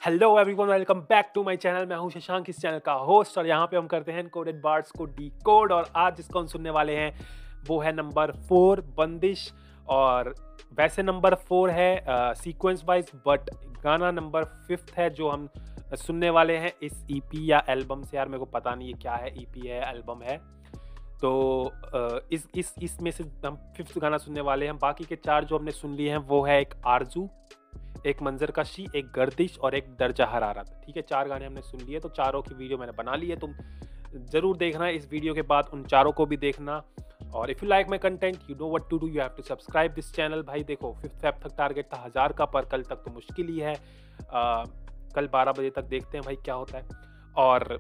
Hello everyone, welcome back to my channel. मैं हूं शशांक, इस चैनल का होस्ट, और यहाँ पे हम करते हैं एनकोडेड बार्ड्स को डीकोड। और आज जिसको हम सुनने वाले हैं वो है नंबर 4 बंदिश। और वैसे नंबर 4 है सीक्वेंस वाइज, बट गाना नंबर 5 है जो हम सुनने वाले हैं इस ईपी या एल्बम से। यार मेरे को पता नहीं है क्या है, ईपी है एल्बम है। तो इसमें से हम 5th गाना सुनने वाले हैं। बाकी के 4 जो हमने सुन लिए हैं वो है एक आरजू, एक मंजर कशी, एक गर्दिश और एक दर्जा हरारत। ठीक है, 4 गाने हमने सुन लिए, तो चारों की वीडियो मैंने बना ली है। तुम जरूर देखना इस वीडियो के बाद, उन चारों को भी देखना। और if you like my content, you know what to do, you have to subscribe this channel. भाई देखो 5th फेब तक टारगेट था 1000 का, पर कल तक तो मुश्किल ही है। कल 12 बजे तक देखते हैं भाई क्या होता है। और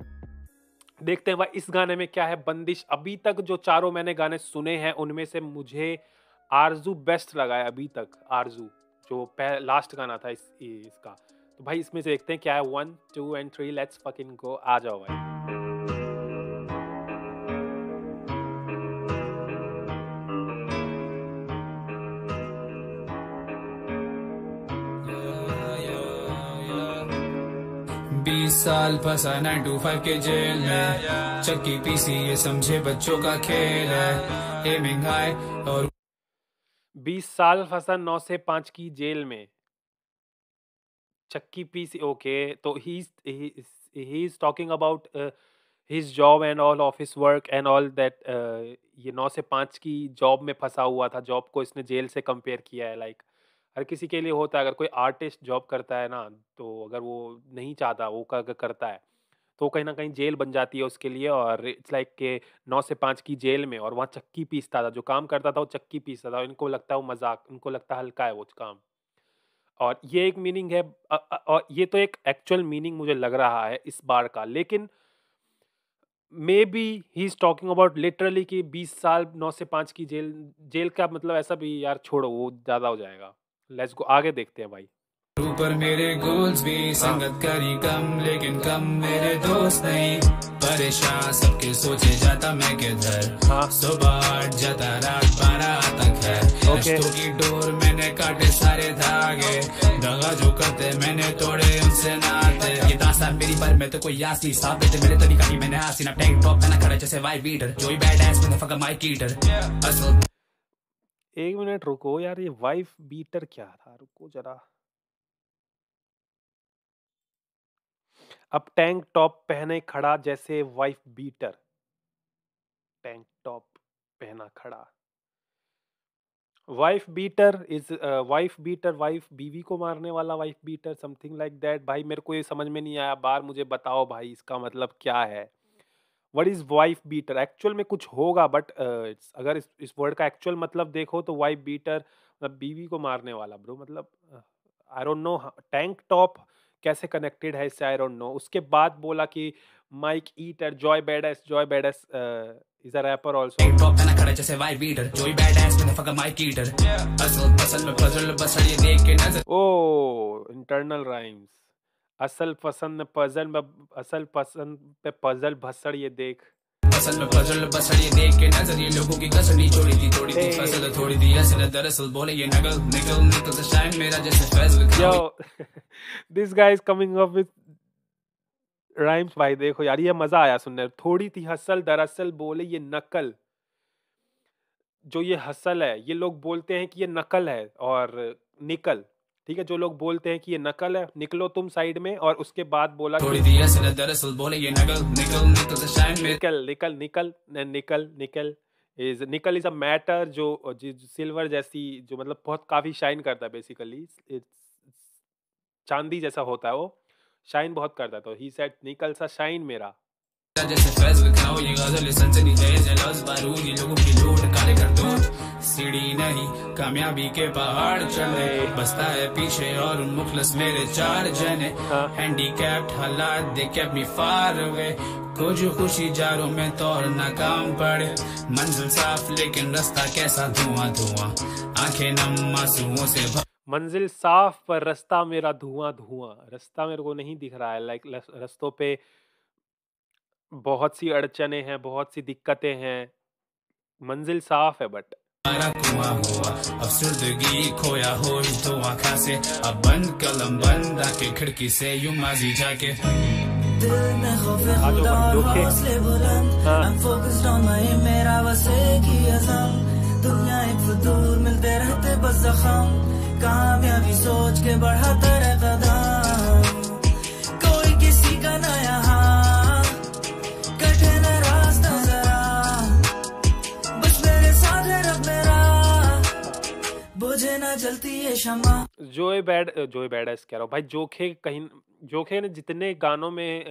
देखते हैं भाई इस गाने में क्या है। बंदिश, अभी तक जो चारों मैंने गाने सुने हैं उनमें से मुझे आरजू बेस्ट लगा है अभी तक। आरजू जो लास्ट गाना था इसका। तो भाई इसमें से देखते हैं क्या है। 1 2 एंड 3 लेट्स फकिंग गो। आ जाओ भाई। 20 साल फंसा 9 to 5 के जेल में, चक्की पीसी ये समझे बच्चों का खेल है, एमिंग हाई और 20 साल फंसा 9 से 5 की जेल में, चक्की पीसी। ओके, तो he is talking about his job and all, office work and all that. ये 9 से 5 की जॉब में फंसा हुआ था। जॉब को इसने जेल से कंपेयर किया है। लाइक हर किसी के लिए होता है, अगर कोई आर्टिस्ट जॉब करता है ना, तो अगर वो नहीं चाहता वो अगर करता है तो कहीं ना कहीं जेल बन जाती है उसके लिए। और इट्स लाइक के 9 से 5 की जेल में, और वहाँ चक्की पीसता था, जो काम करता था वो चक्की पीसता था। इनको लगता है वो मजाक, उनको लगता है हल्का है वो काम। और ये एक मीनिंग है। और ये तो एक एक्चुअल मीनिंग मुझे लग रहा है इस बार का। लेकिन may be he is talking about literally कि 20 साल 9 से 5 की जेल। जेल का मतलब ऐसा भी यार छोड़ो, वो ज़्यादा हो जाएगा। लेट्स गो, आगे देखते हैं भाई। ऊपर मेरे गोल्स भी, संगत करी कम लेकिन कम मेरे दोस्त नहीं, परेशान सबके सोचे जाता मैं किधर, हाँ सुबह 8 जाता रात 12 तक है, रिश्तों की डोर मैंने काटे सारे धागे, दगा जो करते मैंने तोड़े उनसे नाते, ये दास्तान मेरी पर मैं तो कोई आस नहीं, साथ देते मेरे तरीका ही मैंने आसी ना, टैंक टॉप मैंने खड़ा जैसे वाई बीटर, जो ही बैड एस मैंने फका माइक ईटर। असल 1 मिनट रुको यार, ये वाइफ बीटर क्या था? रुको जरा। अब टैंक टॉप पहने खड़ा जैसे वाइफ बीटर। टैंक टॉप पहना खड़ा, wife beater is wife beater, wife बीवी को मारने वाला wife beater, something like that. भाई मेरे को ये समझ में नहीं आया। बार मुझे बताओ भाई इसका मतलब क्या है। What is wife beater? Actual में कुछ होगा, बट अगर इस वर्ड का एक्चुअल मतलब देखो तो वाइफ बीटर मतलब बीवी को मारने वाला ब्रो। मतलब I don't know tank top कैसे कनेक्टेड है इससे, आई डोंट नो। उसके बाद बोला कि mic eater, Joey Badass is a rapper also. Tank top मैंने खड़ा जैसे वाई बीटर, जो ही बैड एस मैंने फका माइक ईटर, असल में पजल बस ये देख के नजर, ओ इंटरनल राइम्स। असल पसंद पे पजल भसड़ ये देख। असल में पजल बस ये देख के नजर, ये लोगों की कसनी तोड़ी थी फसल थोड़ी थी असल, दरअसल बोले ये नकल निकल निकल से शाइन मेरा जैसे Faisal. Yo this guy is coming up with rhymes. भाई देखो यार, ये मजा आया सुनने। थोड़ी थी हसल, दरअसल बोले ये नकल। जो ये हसल है, ये लोग बोलते हैं कि ये नकल है। और निकल, ठीक है, जो लोग बोलते हैं कि ये नकल है, निकलो तुम साइड में। और उसके बाद बोला थोड़ी थी असल, दरअसल बोले ये नकल निकल निकल से शाइन मेरा, निकल निकल निकल निकल निकल इज अ मैटर जो सिल्वर जैसी, जो मतलब बहुत काफी शाइन करता है बेसिकली। चांदी जैसा होता है वो, शाइन बहुत करता है। तो ही सेड निकल सा शाइन मेरा। जैसे फैजल खाओ ये गजल सनसनी तेज लफ्ज बारूद, ये लोगों की लूट काले कर दो, सीढ़ी नहीं कामयाबी के पहाड़ चढ़े, बसता है पीछे और मुखलस मेरे 4 जने, हैंडीकैप्ड हालात they kept me far away, कुछ खुशी जारों में तो और नाकाम पड़े, मंजिल साफ लेकिन रास्ता कैसा धुआं धुआं, आंखें नम आंसुओं से मंजिल साफ पर रास्ता मेरा धुआं धुआं। रास्ता मेरे को नहीं दिख रहा है। लाइक रास्तों पे बहुत सी अड़चने हैं, बहुत सी दिक्कतें हैं। मंजिल साफ है बट हमारा कुआं हुआ अफसरदगी खोया हो तो आँखा से अब बंद कलम बंद आके खिड़की से यूं माजी जाके दिल में खौफे खुदा और हौसले बुलंद I'm focused on my मेरा बस एक ही अज़म दुनिया एक फतूर मिलते रहते बस जख्म कामयाबी सोच के बढ़ाता रहे कदम कोई किसी का ना यहाँ कठिन रास्ता जरा बस मेरे साथ है रब मेरा बुझे ना जलती है शमा जोए बैड एस कह रहा हूँ भाई। जोखे ने जितने गानों में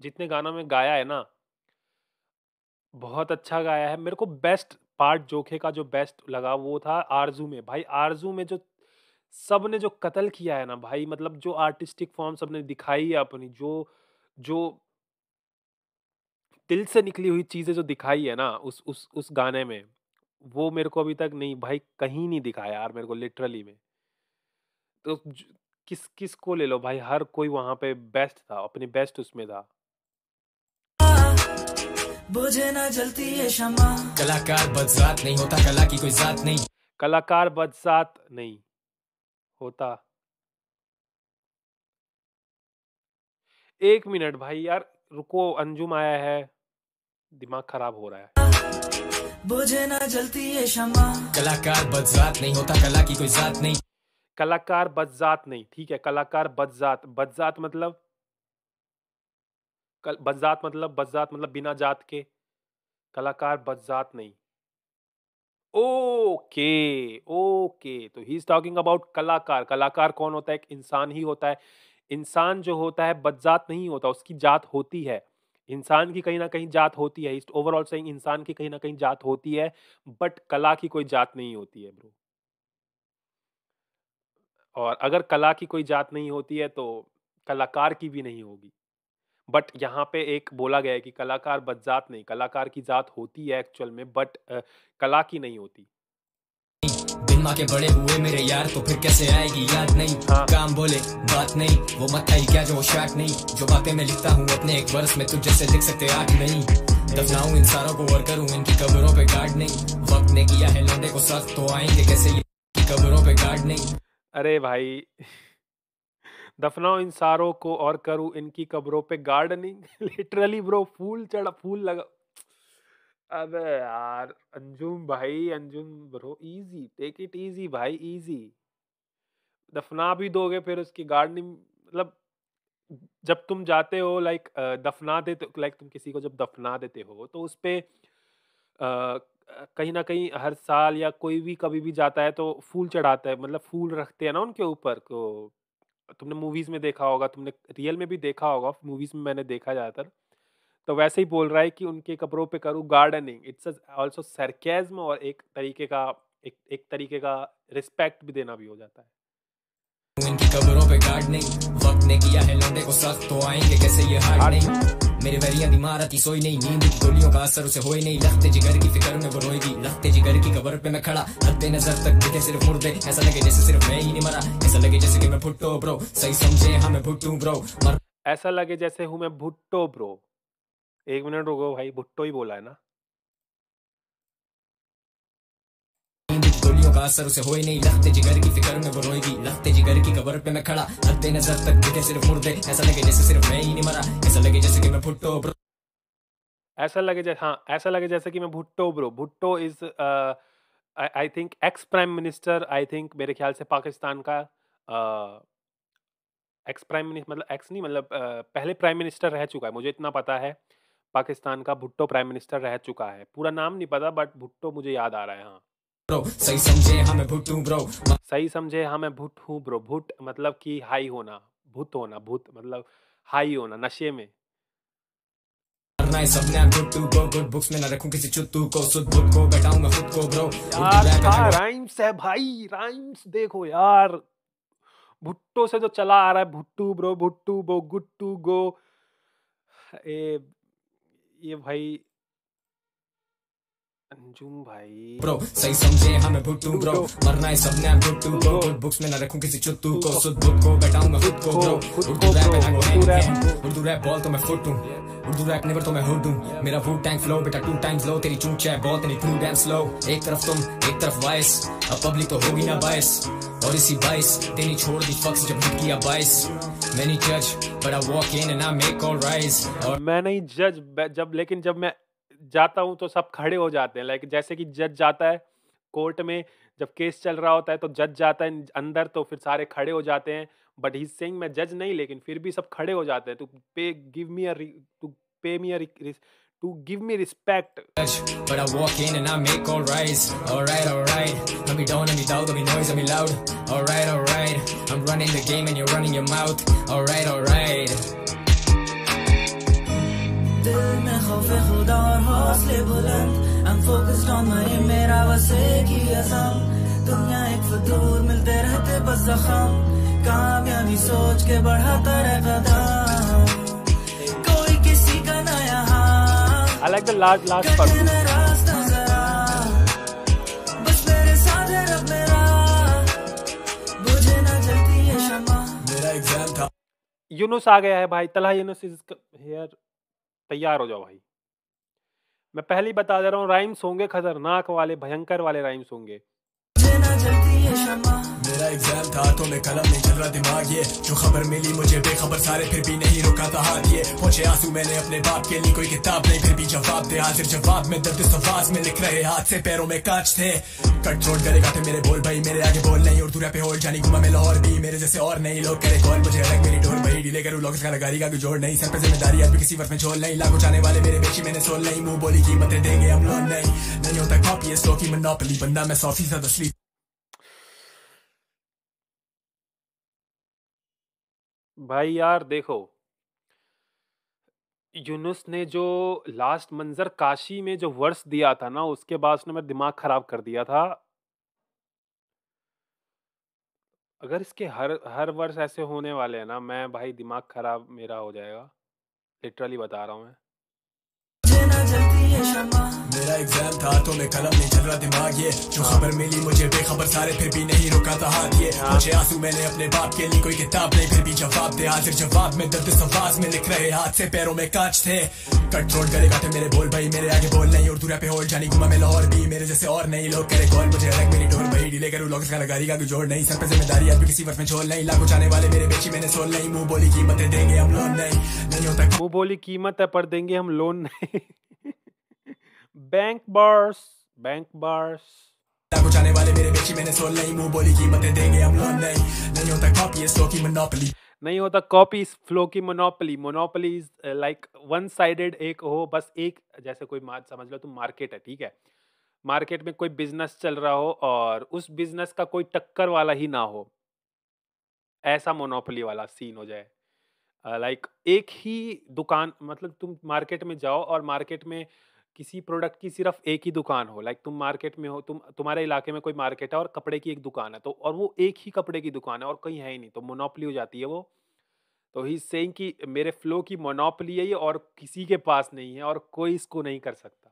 जितने गानों में गाया है ना, बहुत अच्छा गाया है। मेरे को बेस्ट पार्ट जोखे का जो बेस्ट लगा वो था आरजू में। भाई आरजू में जो सबने जो कत्ल किया है ना भाई, मतलब जो आर्टिस्टिक फॉर्म सबने दिखाई है अपनी, जो जो दिल से निकली हुई चीजें जो दिखाई है ना उस गाने में, वो मेरे को अभी तक नहीं भाई कहीं नहीं दिखाया यार मेरे को लिटरली में। तो किस को ले लो भाई, हर कोई वहां पे बेस्ट था, अपनी बेस्ट उसमें था। बुझे ना जलती है शमा कलाकार बदजात नहीं होता कला की कोई जात नहीं कलाकार बदजात नहीं होता। एक मिनट भाई यार रुको, अंजुम आया है, दिमाग खराब हो रहा है। बुझे ना जलती है शमा कलाकार बदजात नहीं होता कला की कोई जात नहीं कलाकार बदजात नहीं, ठीक है। कलाकार बदजात मतलब बदजात मतलब बिना जात के। कलाकार बदजात नहीं। ओके तो ही इज टॉकिंग अबाउट कलाकार। कलाकार कौन होता है? एक इंसान ही होता है। इंसान जो होता है बदजात नहीं होता, उसकी जात होती है। इंसान की कहीं ना कहीं जात होती है। ओवरऑल सेइंग इंसान की कहीं ना कहीं जात होती है, बट कला की कोई जात नहीं होती है ब्रो। और अगर कला की कोई जात नहीं होती है तो कलाकार की भी नहीं होगी। बट यहाँ पे एक बोला गया है कि कलाकार बदजात नहीं, कलाकार की जात होती है एक्चुअल में, बट कला की नहीं होती। बिन माँ के बड़े हुए मेरे यार तो फिर कैसे आएगी याद नहीं काम बोले बात नहीं वो मत आई क्या जो शार्ट नहीं जो बातें मैं लिखता हूँ अपने एक वर्ष में तुझ जैसे लिख सकते आठ नहीं दफनाऊं इन सारों को और करूँ इनकी कब्रों पे गार्ड नहीं वक्त ने किया है लौंडे को सख्त तो आएंगे कैसे ये कब्रों पे गार्ड नहीं। अरे भाई दफनाओ इन सारों को और करूं इनकी कब्रों पे गार्डनिंग लिटरली ब्रो, फूल लगा। अबे यार Anjum bro, easy, take it easy भाई, इजी। दफना भी दोगे फिर उसकी गार्डनिंग, मतलब जब तुम जाते हो दफना देते, तुम किसी को जब दफना देते हो तो उस पे कहीं ना कहीं हर साल या कोई भी कभी भी जाता है तो फूल चढ़ाता है, मतलब फूल रखते हैं ना उनके ऊपर को। तुमने मूवीज में देखा होगा, तुमने रियल में भी देखा होगा, मूवीज में मैंने देखा ज्यादातर। तो वैसे ही बोल रहा है कि उनके कब्रों पे करूँ गार्डनिंग। इट्स आल्सो सरकेज़्म, और एक तरीके का रिस्पेक्ट भी देना भी हो जाता है। इनकी कब्रों पे गार्ड नहीं वक्त ने किया है लौंडे को सख्त तो आएंगे कैसे ये हार्ड नहीं मेरे वरिया बीमार आती सोई नहीं नींद की गोलियों का असर उसे होई नहीं लगते जिगर की फिक्र में वो रोएगी लगते जिगर की कब्र पे मैं खड़ा हद्दे नजर तक दिखे सिर्फ मुर्दे ऐसा लगे जैसे सिर्फ मैं ही नहीं मरा ऐसा लगे जैसे कि मैं भुट्टो ब्रो सही समझे हाँ मैं भुट्टू ब्रो ऐसा लगे जैसे हूँ मैं भुट्टो ब्रो। एक मिनट रुको भाई, भुट्टो ही बोला है ना? गोलियों का असर उसे होई नहीं लगते जिगर की फिक्र में वो रोएगी लगते जिगर की कब्र पे मैं खड़ा हद्दे नजर तक दिखे सिर्फ मुर्दे ऐसा लगे जैसे सिर्फ मैं ही नहीं मरा ऐसा लगे जैसे कि मैं भुट्टो ब्रो ऐसा लगे जैसे कि मैं Bhutto bro. Bhutto is I think ex prime minister, I think मेरे ख्याल से पाकिस्तान का एक्स प्राइम मिनिस्टर, मतलब एक्स नहीं, मतलब पहले प्राइम मिनिस्टर रह चुका है, मुझे इतना पता है। पाकिस्तान का भुट्टो प्राइम मिनिस्टर रह चुका है। पूरा नाम नहीं पता, बट भुट्टो मुझे याद आ रहा है। हाँ सही समझे हाँ मैं भुट्टू ब्रो सही समझे हाँ मैं भुट हूँ ब्रो। भुट मतलब कि हाई होना, भूत होना, भूत मतलब हाई होना, नशे में। सबने भुट्टू को गुड बुक्स में ना रखूं किसी चुत्तू को सुध बुद्ध को बैठाऊं मैं खुद को ब्रो यार राइम्स है भाई, राइम्स देखो यार। भुट्टो से जो चला आ रहा है, भुट्टू ब्रो, भुट्टू बो, गुट्टू गो। ये भाई अंजुम भाई ब्रो सही समझे हमें भुट्टू ब्रो ब्रो मरना है सबने हम भुट्टू ब्रो गुड बुक्स में ना रखूं किसी चुत्तू को सुध बुक को बैठाऊंगा खुद को ब्रो खुद उर्दू को रैप ब्रो है ना Urdu gang rap gang Urdu rap ball तो मैं फुट हूं उर्दू रैप नेवर तो मैं हुड हूं मेरा वू टैंक फ्लो बेटा 2 टाइम्स लो तेरी चूंच है बॉल तेरी टू डैम स्लो एक तरफ तुम एक तरफ वाइस अब पब्लिक तो होगी ना बाइस और इसी बाइस तेरी छोड़ दी फक्स जब हिट किया बाइस मैं नहीं जज but I walk in and I make all rise और मैं नहीं जज जब लेकिन जब मैं जाता हूँ तो सब खड़े हो जाते हैं लाइक जैसे कि जज जाता है कोर्ट में जब केस चल रहा होता है तो जज जाता है अंदर तो फिर सारे खड़े हो जाते हैं बट ही सेइंग मैं जज नहीं लेकिन फिर भी सब खड़े हो जाते हैं to pay me to give me respect but I walk in and I make all rise. Alright. Let me down, let me loud, let me noise, let me loud. Alright. I'm running the game and you're running your mouth. Alright. दिल में खौफ खुदा और हौसले बुलंद I'm focused on my aim मेरा बस एक ही असम दुनिया एक फतूर मिलते रहते बस जख्म कामयाबी सोच के बढ़ाता रह कदम कोई किसी का ना यहाँ I like the last part कहना रास्ता जरा बस मेरे साथ है रब मेरा बुझे ना जलती है शमा मेरा एग्जाम था यूनुस आ गया है भाई तलहा यूनुस इज हियर तैयार हो जाओ भाई मैं पहले ही बता दे रहा हूँ राइम्स होंगे खतरनाक वाले भयंकर वाले राइम्स होंगे बुझे ना जलती है शमा मेरा एग्जाम था तो मैं कलम नहीं चल रहा दिमाग ये जो खबर मिली मुझे बेखबर सारे फिर भी नहीं रुका था हाथ ये पहुंचे आंसू मैंने अपने बाप के लिए कोई किताब नहीं फिर भी जवाब दे हाजिर जवाब में दर्द सवाज में लिख रहे हाथ से पैरों में कांच थे कट छोड़ करेगा थे मेरे बोल भाई मेरे आगे बोल नहीं उर्दू रैप पे होल्ड जानी घुमा मैं लाहौर भी मेरे जैसे और नहीं लोग करे कॉल मुझे अलग मेरी ढोल भाई डीले करूँ लोग का गाड़ी का कोई जोड़ नहीं सर पे जिम्मेदारी आज भी किसी वर्ष में छोड़ नहीं लाखों जाने वाले मेरे बेची मैंने सोल नहीं मुंह बोली कीमतें देंगे हम लोन नहीं होता कॉपी है स्लो की मोनोपोली बंदा मैं 100% असली भाई यार देखो यूनुस ने जो लास्ट मंजर काशी में जो वर्स दिया था ना उसके बाद उसने मेरा दिमाग खराब कर दिया था अगर इसके हर वर्ष ऐसे होने वाले हैं ना मैं भाई दिमाग खराब मेरा हो जाएगा लिटरली बता रहा हूँ मैं बुझे ना जलती है शमा मेरा एग्जाम था तो मैं कलम नहीं चल रहा दिमाग ये जो खबर मिली मुझे बेखबर सारे फिर भी नहीं रुका था हाथ ये मुझे आंसू मैंने अपने बाप के लिए कोई किताब नहीं फिर भी जवाब दे हाजिर जवाब में दर्द सवाज में लिख रहे हाथ से पैरों में कांच थे कट छोड़ करेगा थे मेरे बोल भाई मेरे आगे बोल नहीं उर्दू रैप पे होल्ड जानी घुमा मैं लाहौर भी मेरे जैसे और नहीं लोग करे कॉल मुझे अलग मेरी ढोल भाई डीले करूँ लोग का गाड़ी का कोई जोड़ नहीं सर पे जिम्मेदारी आज भी किसी वर्ष में छोड़ नहीं लाखों जाने वाले मेरे बेची मैंने सोल नहीं मुंह बोली कीमतें देंगे हम लोन नहीं होता मुंह बोली कीमत है पर देंगे हम लोन नहीं बैंक बार्स लाखों जाने वाले मेरे बेची मैंने सोल नहीं मुंह बोली कीमतें देंगे हम लोन नहीं होता कॉपी है स्लो की मोनोपोली नहीं होता कॉपी फ्लो की monopoly is like one sided एक हो बस एक जैसे कोई समझ लो तुम मार्केट है ठीक है मार्केट में कोई बिजनेस चल रहा हो और उस बिजनेस का कोई टक्कर वाला ही ना हो ऐसा मोनोपोली वाला सीन हो जाए लाइक एक ही दुकान मतलब तुम मार्केट में जाओ और मार्केट में किसी प्रोडक्ट की सिर्फ एक ही दुकान हो लाइक तुम मार्केट में हो तुम्हारे इलाके में कोई मार्केट है और कपड़े की एक दुकान है तो और वो एक ही कपड़े की दुकान है और कहीं है ही नहीं तो मोनोपोली हो जाती है वो तो ही सेइंग कि मेरे फ्लो की मोनोपोली है ये और किसी के पास नहीं है और कोई इसको नहीं कर सकता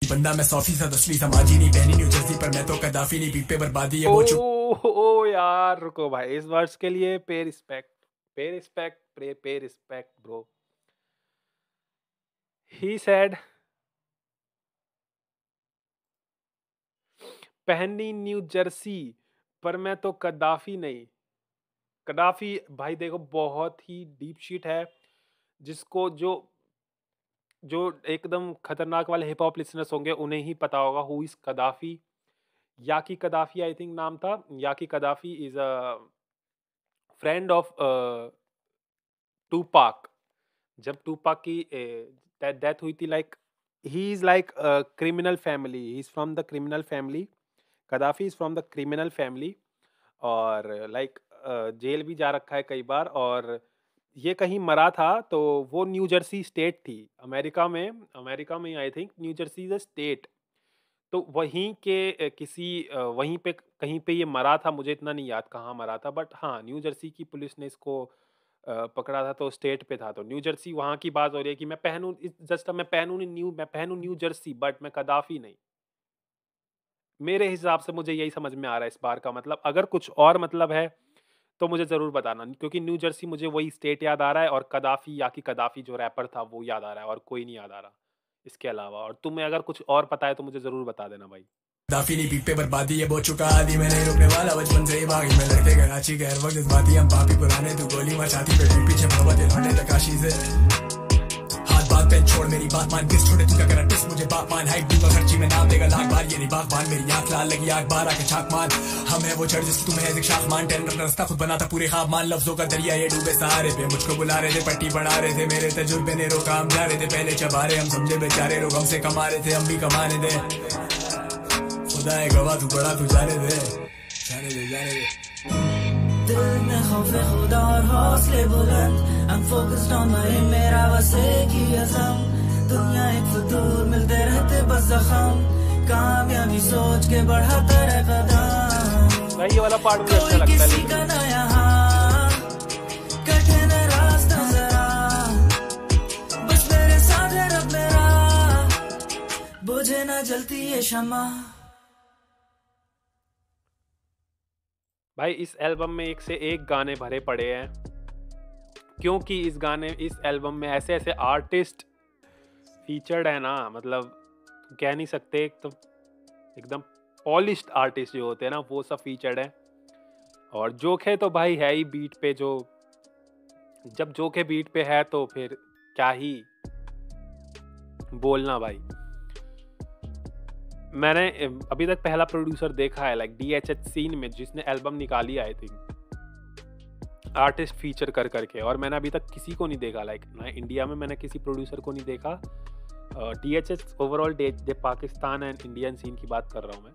बंदा मैं 100% असली समाजी नहीं पहनी न्यू जर्सी पर मैं तो कदाफी नहीं पीठ पे बर्बादी है वो चुप ओ यार रुको भाई इस वर्ष के लिए पे रिस्पेक्ट ब्रो ही सेड पहनी न्यू जर्सी पर मैं तो कदाफी नहीं कदाफी भाई देखो बहुत ही डीप शीट है जिसको जो जो एकदम खतरनाक वाले हिप हॉप लिसनर्स होंगे उन्हें ही पता होगा who is Kadafi Yaki Kadafi I think नाम था Yaki Kadafi is a friend of Tupac जब टूपाक की डेथ हुई थी like he is like criminal family he is from the criminal family Kadafi is from the criminal family और like jail भी जा रखा है कई बार और ये कहीं मरा था तो वो न्यू जर्सी स्टेट थी अमेरिका में I think new Jersey is a state तो वहीं के किसी वहीं पे कहीं पे ये मरा था मुझे इतना नहीं याद कहाँ मरा था बट हाँ न्यू जर्सी की पुलिस ने इसको पकड़ा था तो स्टेट पे था, तो न्यू जर्सी वहाँ की बात हो रही है कि मैं पहनूं न्यू जर्सी बट मैं कदाफी नहीं। मेरे हिसाब से मुझे यही समझ में आ रहा है इस बार का मतलब। अगर कुछ और मतलब है तो मुझे ज़रूर बताना, क्योंकि न्यू जर्सी मुझे वही स्टेट याद आ रहा है और कदाफी या कि कदाफी जो रैपर था वो याद आ रहा है, और कोई नहीं याद आ रहा इसके अलावा। और तुम्हें अगर कुछ और पता है तो मुझे ज़रूर बता देना भाई। दाफी नहीं पीक पे बर्बादी है बहुत चुका आदि, मैं नहीं रुकने वाला बचपन से ही बागी में लड़के कराची के हर वक्त जज्बाती हम पापी पुराने तू गोली मचाती पे पीछे भगवत लौटे तकाशी से हाथ बात पे छोड़ मेरी बात मान किस छोड़े तू क्या करा टिस मुझे बाप मान हाइट दूंगा खर्ची में नाम देगा लाख बार ये नहीं बात मान मेरी आंख लाल लगी आग बार आके छाक मान हम है वो चढ़ जिसकी तुम्हें है शाख मान टेंडर रास्ता खुद बनाता पूरे ख्वाब मान लफ्जों का दरिया ये डूबे सहारे पे मुझको बुला रहे थे पट्टी बढ़ा रहे थे मेरे तजुर्बे ने रोका हम जा रहे थे पहले चबारे हम समझे बेचारे लोग हमसे कमा रहे थे हम भी कमाने दे खुदा है गवाह तू बड़ा तू जाने दे दिल में खौफ खुदा और हौसले बुलंद I'm focused on my aim, मेरा बस एक ही अज़म दुनिया एक फतूर मिलते रहते बस जख्म कामयाबी सोच के बढ़ाता रहे कदम। भाई ये वाला पार्ट मुझे अच्छा लगता है। किसी का ना यहाँ कठिन रास्ता जरा बस मेरे साथ है रब मेरा बुझे ना जलती ये शमा। भाई इस एल्बम में एक से एक गाने भरे पड़े हैं, क्योंकि इस एल्बम में ऐसे ऐसे आर्टिस्ट फीचर्ड है ना, मतलब कह नहीं सकते, एकदम पॉलिश्ड आर्टिस्ट जो होते हैं ना वो सब फीचर्ड है। और जोखे तो भाई है ही बीट पे, जो जब जोखे बीट पे है तो फिर क्या ही बोलना भाई। मैंने अभी तक पहला प्रोड्यूसर देखा है लाइक DHH सीन में जिसने एल्बम निकाली आई थिंक आर्टिस्ट फीचर कर करके, और मैंने अभी तक किसी को नहीं देखा लाइक ना इंडिया में मैंने किसी प्रोड्यूसर को नहीं देखा। DHH overall Pakistan and Indian scene की बात कर रहा हूँ मैं,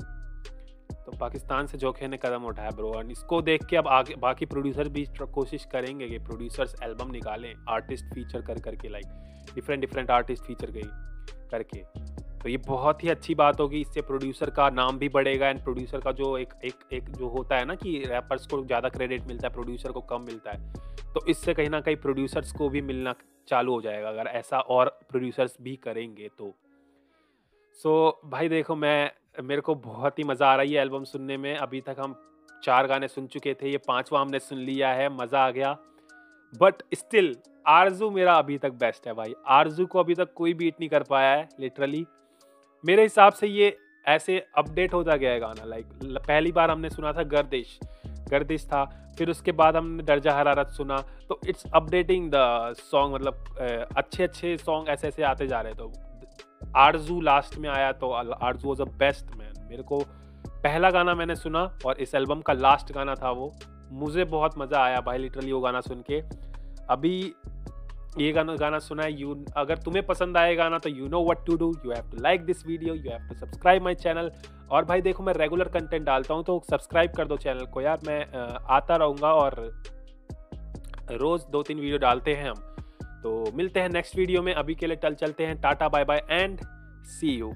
तो पाकिस्तान से जोखे ने कदम उठाया ब्रो। और इसको देख के अब आगे बाकी प्रोड्यूसर भी कोशिश करेंगे कि प्रोड्यूसर्स एल्बम निकालें आर्टिस्ट फीचर कर करके, लाइक डिफरेंट आर्टिस्ट फीचर करके। तो ये बहुत ही अच्छी बात होगी, इससे प्रोड्यूसर का नाम भी बढ़ेगा एंड प्रोड्यूसर का जो एक जो होता है ना कि रैपर्स को ज़्यादा क्रेडिट मिलता है प्रोड्यूसर को कम मिलता है, तो इससे कहीं ना कहीं प्रोड्यूसर्स को भी मिलना चालू हो जाएगा अगर ऐसा और प्रोड्यूसर्स भी करेंगे तो। सो भाई देखो मेरे को बहुत ही मज़ा आ रही है एल्बम सुनने में। अभी तक हम 4 गाने सुन चुके थे, ये 5वां हमने सुन लिया है, मज़ा आ गया। बट स्टिल आरजू मेरा अभी तक बेस्ट है भाई। आरजू को अभी तक कोई बीट नहीं कर पाया है लिटरली। मेरे हिसाब से ये ऐसे अपडेट होता गया है गाना। लाइक पहली बार हमने सुना था गर्दिश था, फिर उसके बाद हमने दर्जा हरारत सुना, तो इट्स अपडेटिंग द सॉन्ग। मतलब अच्छे सॉन्ग ऐसे आते जा रहे। तो आरजू लास्ट में आया तो आरजू वॉज अ बेस्ट मैन। मेरे को पहला गाना मैंने सुना और इस एल्बम का लास्ट गाना था वो, मुझे बहुत मज़ा आया भाई लिटरली वो गाना सुन के। अभी ये गाना सुना है, अगर तुम्हें पसंद आए गाना तो you know what to do, you have to like this video, you have to subscribe my channel. और भाई देखो मैं रेगुलर कंटेंट डालता हूँ तो सब्सक्राइब कर दो चैनल को यार। मैं आता रहूँगा और रोज़ 2-3 वीडियो डालते हैं हम। तो मिलते हैं नेक्स्ट वीडियो में, अभी के लिए चलते हैं, ta-ta bye bye and see you.